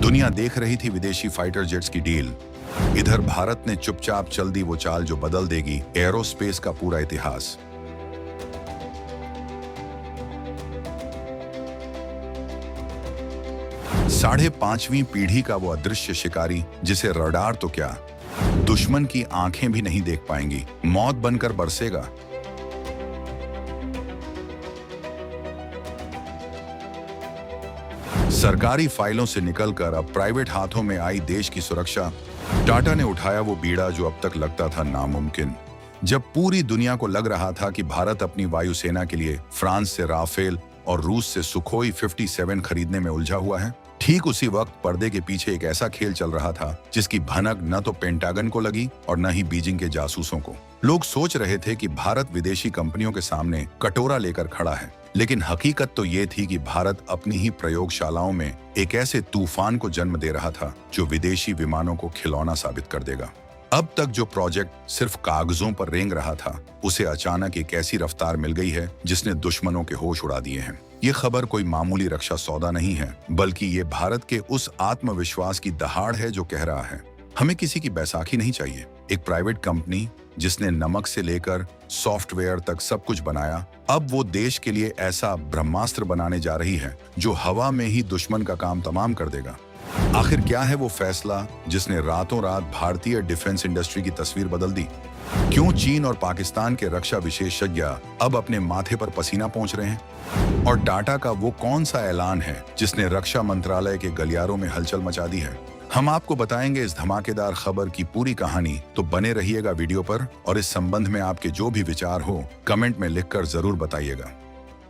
दुनिया देख रही थी विदेशी फाइटर जेट्स की डील। इधर भारत ने चुपचाप चल दी वो चाल जो बदल देगी एरोस्पेस का पूरा इतिहास। साढ़े पांचवीं पीढ़ी का वो अदृश्य शिकारी जिसे रडार तो क्या, दुश्मन की आंखें भी नहीं देख पाएंगी, मौत बनकर बरसेगा। सरकारी फाइलों से निकलकर अब प्राइवेट हाथों में आई देश की सुरक्षा। टाटा ने उठाया वो बीड़ा जो अब तक लगता था नामुमकिन। जब पूरी दुनिया को लग रहा था कि भारत अपनी वायुसेना के लिए फ्रांस से राफेल और रूस से सुखोई 57 खरीदने में उलझा हुआ है, ठीक उसी वक्त पर्दे के पीछे एक ऐसा खेल चल रहा था जिसकी भनक न तो पेंटागन को लगी और न ही बीजिंग के जासूसों को। लोग सोच रहे थे कि भारत विदेशी कंपनियों के सामने कटोरा लेकर खड़ा है, लेकिन हकीकत तो ये थी कि भारत अपनी ही प्रयोगशालाओं में एक ऐसे तूफान को जन्म दे रहा था जो विदेशी विमानों को खिलौना साबित कर देगा। अब तक जो प्रोजेक्ट सिर्फ कागजों पर रेंग रहा था, उसे अचानक एक ऐसी रफ्तार मिल गई है जिसने दुश्मनों के होश उड़ा दिए हैं। ये खबर कोई मामूली रक्षा सौदा नहीं है, बल्कि ये भारत के उस आत्मविश्वास की दहाड़ है जो कह रहा है, हमें किसी की बैसाखी नहीं चाहिए। एक प्राइवेट कंपनी जिसने नमक से लेकर सॉफ्टवेयर तक सब कुछ बनाया, अब वो देश के लिए ऐसा ब्रह्मास्त्र बनाने जा रही है जो हवा में ही दुश्मन का काम तमाम कर देगा। आखिर क्या है वो फैसला जिसने रातों रात भारतीय डिफेंस इंडस्ट्री की तस्वीर बदल दी? क्यों चीन और पाकिस्तान के रक्षा विशेषज्ञ अब अपने माथे पर पसीना पोंछ रहे हैं? और टाटा का वो कौन सा ऐलान है जिसने रक्षा मंत्रालय के गलियारों में हलचल मचा दी है? हम आपको बताएंगे इस धमाकेदार खबर की पूरी कहानी, तो बने रहिएगा वीडियो पर और इस संबंध में आपके जो भी विचार हो कमेंट में लिखकर जरूर बताइएगा।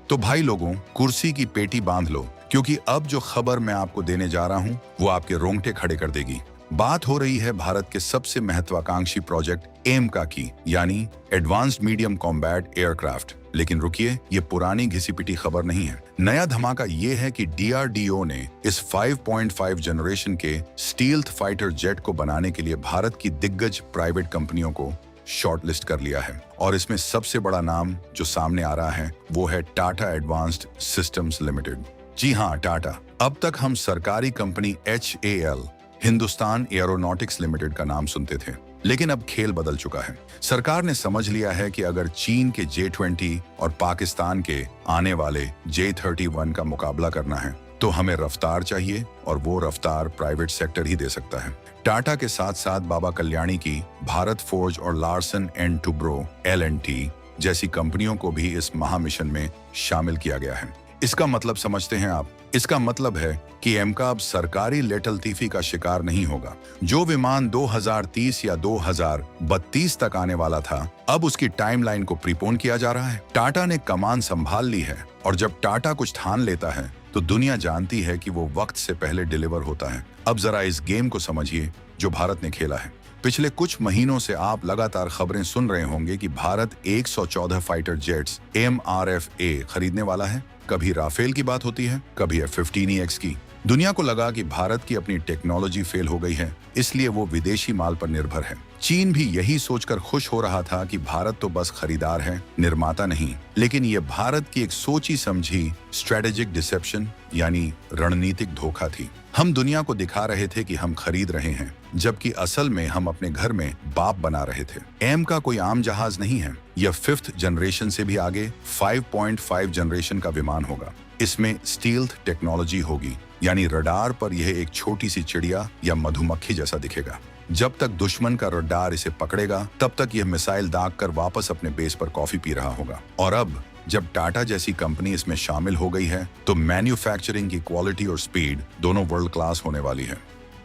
तो भाई लोगों, कुर्सी की पेटी बांध लो, क्योंकि अब जो खबर मैं आपको देने जा रहा हूं वो आपके रोंगटे खड़े कर देगी। बात हो रही है भारत के सबसे महत्वाकांक्षी प्रोजेक्ट एमका की, यानी एडवांस्ड मीडियम कॉम्बैट एयरक्राफ्ट। लेकिन रुकिए, ये पुरानी घिसी-पिटी खबर नहीं है। नया धमाका ये है कि डीआरडीओ ने इस 5.5 जनरेशन के स्टील्थ फाइटर जेट को बनाने के लिए भारत की दिग्गज प्राइवेट कंपनियों को शॉर्टलिस्ट कर लिया है। और इसमें सबसे बड़ा नाम जो सामने आ रहा है वो है टाटा एडवांस्ड सिस्टम्स लिमिटेड। जी हाँ, टाटा। अब तक हम सरकारी company HAL, Hindustan aeronautics limited का नाम सुनते थे, लेकिन अब खेल बदल चुका है। सरकार ने समझ लिया है कि अगर चीन के J-20 और पाकिस्तान के आने वाले J-31 का मुकाबला करना है तो हमें रफ्तार चाहिए, और वो रफ्तार प्राइवेट सेक्टर ही दे सकता है। टाटा के साथ साथ बाबा कल्याणी की भारत फोर्ज और लार्सन एंड टुब्रो LNT जैसी कंपनियों को भी इस महामिशन में शामिल किया गया है। इसका मतलब समझते हैं आप? इसका मतलब है कि एमका अब सरकारी लेटलतीफी का शिकार नहीं होगा। जो विमान 2030 या 2032 तक आने वाला था, अब उसकी टाइमलाइन को प्रीपोन किया जा रहा है। टाटा ने कमान संभाल ली है, और जब टाटा कुछ ठान लेता है तो दुनिया जानती है कि वो वक्त से पहले डिलीवर होता है। अब जरा इस गेम को समझिए जो भारत ने खेला है। पिछले कुछ महीनों से आप लगातार खबरें सुन रहे होंगे कि भारत 114 फाइटर जेट्स MRFA खरीदने वाला है। कभी राफेल की बात होती है, कभी F-15EX की। दुनिया को लगा कि भारत की अपनी टेक्नोलॉजी फेल हो गई है, इसलिए वो विदेशी माल पर निर्भर है। चीन भी यही सोचकर खुश हो रहा था कि भारत तो बस खरीदार है, निर्माता नहीं। लेकिन ये भारत की एक सोची समझी स्ट्रेटेजिक डिसेप्शन यानी रणनीतिक धोखा थी। हम दुनिया को दिखा रहे थे कि हम खरीद रहे हैं, जबकि असल में हम अपने घर में बाप बना रहे थे। एम का कोई आम जहाज नहीं है, यह 5th जनरेशन से भी आगे 5.5 जनरेशन का विमान होगा। इसमें स्टील्थ टेक्नोलॉजी होगी, यानी रडार पर यह एक छोटी सी चिड़िया या मधुमक्खी जैसा दिखेगा। जब तक दुश्मन का रडार इसे पकड़ेगा, तब तक यह मिसाइल दाग कर वापस अपने बेस पर कॉफी पी रहा होगा। और अब जब टाटा जैसी कंपनी इसमें शामिल हो गई है, तो मैन्युफैक्चरिंग की क्वालिटी और स्पीड दोनों वर्ल्ड क्लास होने वाली है।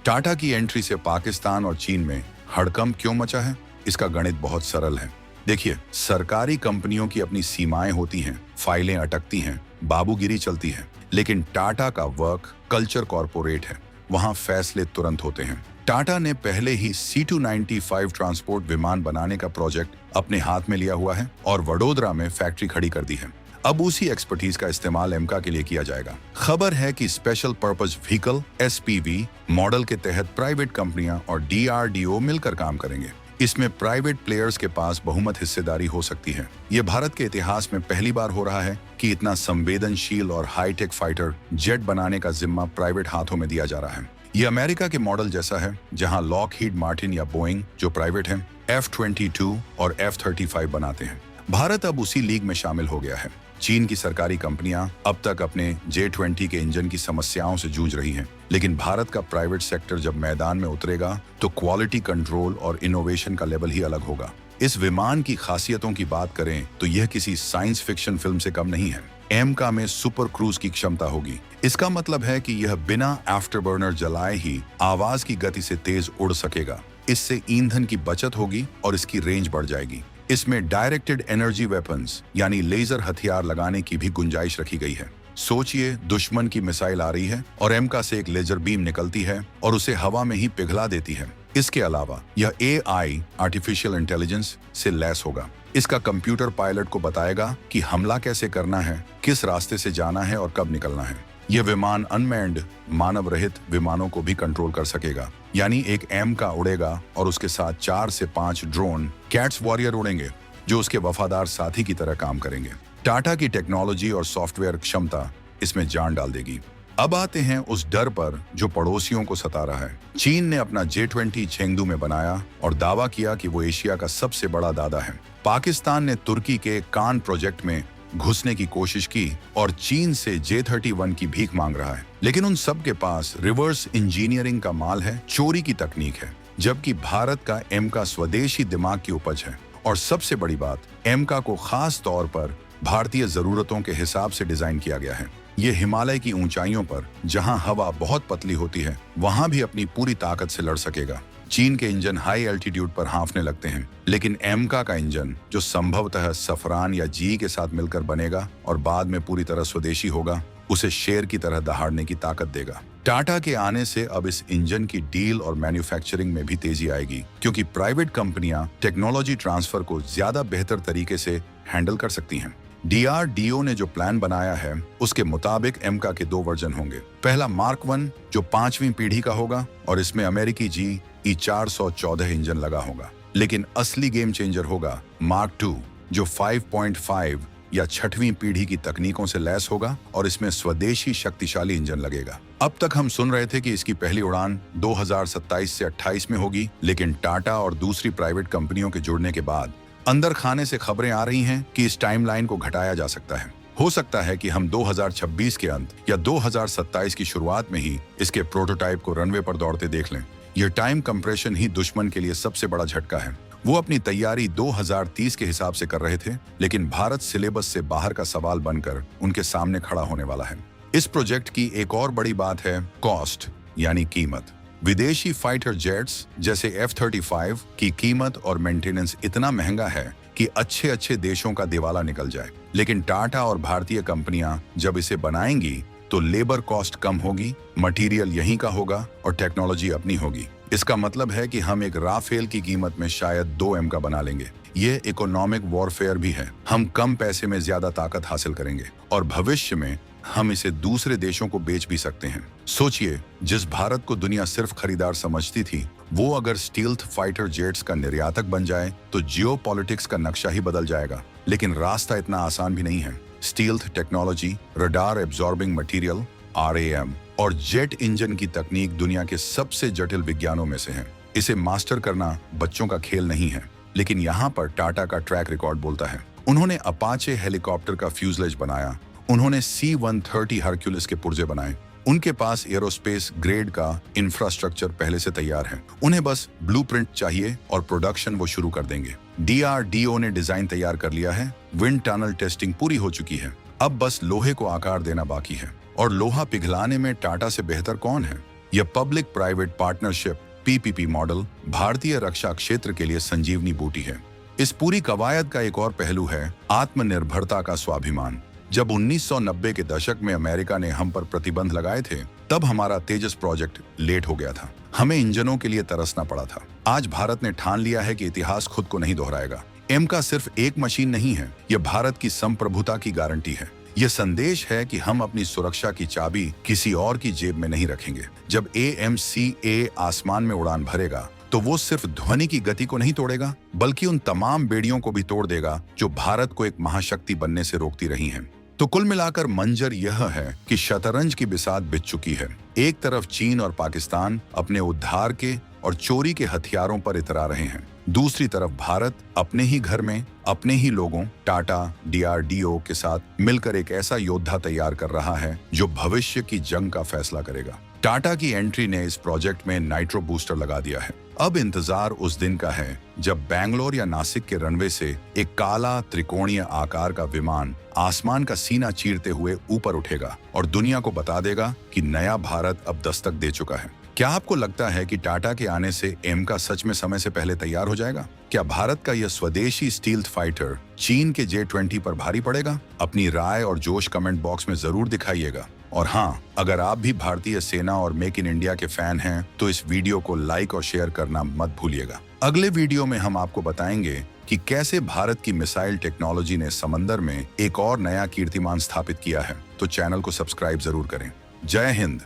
टाटा की एंट्री से पाकिस्तान और चीन में हड़कंप क्यों मचा है? इसका गणित बहुत सरल है। देखिए, सरकारी कंपनियों की अपनी सीमाएं होती हैं, फाइलें अटकती हैं, बाबूगिरी चलती है। लेकिन टाटा का वर्क कल्चर कॉर्पोरेट है, वहां फैसले तुरंत होते हैं। टाटा ने पहले ही C-295 ट्रांसपोर्ट विमान बनाने का प्रोजेक्ट अपने हाथ में लिया हुआ है और वडोदरा में फैक्ट्री खड़ी कर दी है। अब उसी एक्सपर्टीज का इस्तेमाल एमका के लिए किया जाएगा। खबर है कि special purpose vehicle SPV model के तहत प्राइवेट कंपनियां और DRDO मिलकर काम करेंगे। इसमें प्राइवेट प्लेयर्स के पास बहुमत हिस्सेदारी हो सकती है। ये भारत के इतिहास में पहली बार हो रहा है कि इतना संवेदनशील और हाईटेक फाइटर जेट बनाने का जिम्मा प्राइवेट हाथों में दिया जा रहा है। ये अमेरिका के मॉडल जैसा है, जहां लॉकहीड मार्टिन या बोइंग जो प्राइवेट हैं, F-22 और F-35 बनाते हैं। भारत अब उसी लीग में शामिल हो गया है। चीन की सरकारी कंपनियां अब तक अपने J-20 के इंजन की समस्याओं से जूझ रही हैं, लेकिन भारत का प्राइवेट सेक्टर जब मैदान में उतरेगा तो क्वालिटी कंट्रोल और इनोवेशन का लेवल ही अलग होगा। इस विमान की खासियतों की बात करें तो यह किसी साइंस फिक्शन फिल्म से कम नहीं है। एमका में सुपर क्रूज की क्षमता होगी। इसका मतलब है कि यह बिना आफ्टरबर्नर जलाए ही आवाज की गति से तेज उड़ सकेगा। इससे ईंधन की बचत होगी और इसकी रेंज बढ़ जाएगी। इसमें डायरेक्टेड एनर्जी वेपन्स यानी लेजर हथियार लगाने की भी गुंजाइश रखी गई है। सोचिए, दुश्मन की मिसाइल आ रही है और एमका से एक लेजर बीम निकलती है और उसे हवा में ही पिघला देती है। इसके अलावा यह AI आर्टिफिशियल इंटेलिजेंस से लैस होगा। इसका कंप्यूटर पायलट को बताएगा कि हमला कैसे करना है, किस रास्ते से जाना है और कब निकलना है। यह विमान अनमैन्ड मानव रहित विमानों को भी कंट्रोल कर सकेगा, यानी एक एमका उड़ेगा और उसके साथ 4 से 5 ड्रोन कैट्स वॉरियर उड़ेंगे जो उसके वफादार साथी की तरह काम करेंगे। टाटा की टेक्नोलॉजी और सॉफ्टवेयर क्षमता इसमें जान डाल देगी। अब आते हैं उस डर पर जो पड़ोसियों को सता रहा है। चीन ने अपना J-20 चेंगडू में बनाया और दावा किया कि वो एशिया का सबसे बड़ा दादा है। पाकिस्तान ने तुर्की के कान प्रोजेक्ट में घुसने की कोशिश की और चीन से J-31 की भीख मांग रहा है। लेकिन उन सब के पास रिवर्स इंजीनियरिंग का माल है, चोरी की तकनीक है, जबकि भारत का एमका स्वदेशी दिमाग की उपज है। और सबसे बड़ी बात, एमका को खास तौर पर भारतीय जरूरतों के हिसाब से डिजाइन किया गया है। ये हिमालय की ऊंचाइयों पर, जहां हवा बहुत पतली होती है, वहां भी अपनी पूरी ताकत से लड़ सकेगा। चीन के इंजन हाई एल्टीट्यूड पर हाँफने लगते हैं, लेकिन एमका का इंजन, जो संभवतः सफरान या GE के साथ मिलकर बनेगा और बाद में पूरी तरह स्वदेशी होगा, उसे शेर की तरह दहाड़ने की ताकत देगा। टाटा के आने से अब इस इंजन की डील और मैन्युफैक्चरिंग में भी तेजी आएगी, क्योंकि प्राइवेट कंपनियां टेक्नोलॉजी ट्रांसफर को ज्यादा बेहतर तरीके से हैंडल कर सकती हैं। DRDO ने जो प्लान बनाया है, उसके मुताबिक एमका के 2 वर्जन होंगे। पहला मार्क 1 जो 5वीं पीढ़ी का होगा और इसमें अमेरिकी GE 414 इंजन लगा होगा। लेकिन असली गेम चेंजर होगा मार्क 2 जो 5.5 या 6वीं पीढ़ी की तकनीकों से लैस होगा और इसमें स्वदेशी शक्तिशाली इंजन लगेगा। अब तक हम सुन रहे थे कि इसकी पहली उड़ान 2027 से 28 में होगी, लेकिन टाटा और दूसरी प्राइवेट कंपनियों के जुड़ने के बाद अंदर खाने से खबरें आ रही हैं कि इस टाइमलाइन को घटाया जा सकता है। हो सकता है कि हम 2026 के अंत या 2027 की शुरुआत में ही इसके प्रोटोटाइप को रनवे पर दौड़ते देख लें। यह टाइम कंप्रेशन ही दुश्मन के लिए सबसे बड़ा झटका है। वो अपनी तैयारी 2030 के हिसाब से कर रहे थे, लेकिन भारत सिलेबस से बाहर का सवाल बनकर उनके सामने खड़ा होने वाला है। इस प्रोजेक्ट की एक और बड़ी बात है कॉस्ट, यानी कीमत। विदेशी फाइटर जेट्स जैसे F-35 की कीमत और मेंटेनेंस इतना महंगा है कि अच्छे देशों का दिवाला निकल जाए। लेकिन टाटा और भारतीय कंपनियां जब इसे बनाएंगी तो लेबर कॉस्ट कम होगी, मटेरियल यहीं का होगा और टेक्नोलॉजी अपनी होगी। इसका मतलब है कि हम एक राफेल की कीमत में शायद 2 एमका बना लेंगे। ये इकोनॉमिक वॉरफेयर भी है। हम कम पैसे में ज्यादा ताकत हासिल करेंगे और भविष्य में हम इसे दूसरे देशों को बेच भी सकते हैं। सोचिए, जिस भारत को दुनिया सिर्फ खरीदार समझती थी, वो अगर स्टील्थ फाइटर जेट्स का निर्यातक बन जाए तो जियोपॉलिटिक्स का नक्शा ही बदल जाएगा। लेकिन रास्ता इतना आसान भी नहीं है। Stealth technology, radar absorbing material RAM और जेट इंजन की तकनीक दुनिया के सबसे जटिल विज्ञानों में से है। इसे मास्टर करना बच्चों का खेल नहीं है। लेकिन यहाँ पर टाटा का ट्रैक रिकॉर्ड बोलता है। उन्होंने अपाचे हेलीकॉप्टर का फ्यूजलेज बनाया, उन्होंने C-130 हरक्यूलिस के पुर्जे बनाए। उनके पास एरोस्पेस ग्रेड का इंफ्रास्ट्रक्चर पहले से तैयार है। उन्हें बस ब्लूप्रिंट चाहिए और प्रोडक्शन वो शुरू कर देंगे। DRDO ने डिजाइन तैयार कर लिया है, विंड टनल टेस्टिंग पूरी हो चुकी है। अब बस लोहे को आकार देना बाकी है। और लोहा पिघलाने में टाटा से बेहतर कौन है? यह public private partnership PPP model भारतीय रक्षा क्षेत्र के लिए संजीवनी बूटी है। इस पूरी कवायद का एक और पहलू है आत्मनिर्भरता का स्वाभिमान। जब 1990 के दशक में अमेरिका ने हम पर प्रतिबंध लगाए थे, तब हमारा तेजस प्रोजेक्ट लेट हो गया था। हमें इंजनों के लिए तरसना पड़ा था। आज भारत ने ठान लिया है कि इतिहास खुद को नहीं दोहराएगा। एमका सिर्फ एक मशीन नहीं है, यह भारत की संप्रभुता की गारंटी है। यह संदेश है कि हम अपनी सुरक्षा की चाबी किसी और की जेब में नहीं रखेंगे। जब AMCA आसमान में उड़ान भरेगा तो वो सिर्फ ध्वनि की गति को नहीं तोड़ेगा, बल्कि उन तमाम बेड़ियों को भी तोड़ देगा जो भारत को एक महाशक्ति बनने से रोकती रही हैं। तो कुल मिलाकर मंजर यह है कि शतरंज की बिसात बिछ चुकी है। एक तरफ चीन और पाकिस्तान अपने उद्धार के और चोरी के हथियारों पर इतरा रहे हैं, दूसरी तरफ भारत अपने ही घर में अपने ही लोगों टाटा DRDO के साथ मिलकर एक ऐसा योद्धा तैयार कर रहा है जो भविष्य की जंग का फैसला करेगा। टाटा की एंट्री ने इस प्रोजेक्ट में नाइट्रो बूस्टर लगा दिया है। अब इंतजार उस दिन का है जब बैंगलोर या नासिक के रनवे से एक काला त्रिकोणीय आकार का विमान आसमान का सीना चीरते हुए ऊपर उठेगा और दुनिया को बता देगा कि नया भारत अब दस्तक दे चुका है। क्या आपको लगता है कि टाटा के आने से एमका सच में समय से पहले तैयार हो जाएगा? क्या भारत का यह स्वदेशी स्टील्थ फाइटर चीन के J-20 पर भारी पड़ेगा? अपनी राय और जोश कमेंट बॉक्स में जरूर दिखाइएगा। और हाँ, अगर आप भी भारतीय सेना और मेक इन इंडिया के फैन हैं तो इस वीडियो को लाइक और शेयर करना मत भूलिएगा। अगले वीडियो में हम आपको बताएंगे कि कैसे भारत की मिसाइल टेक्नोलॉजी ने समंदर में एक और नया कीर्तिमान स्थापित किया है। तो चैनल को सब्सक्राइब जरूर करें। जय हिंद।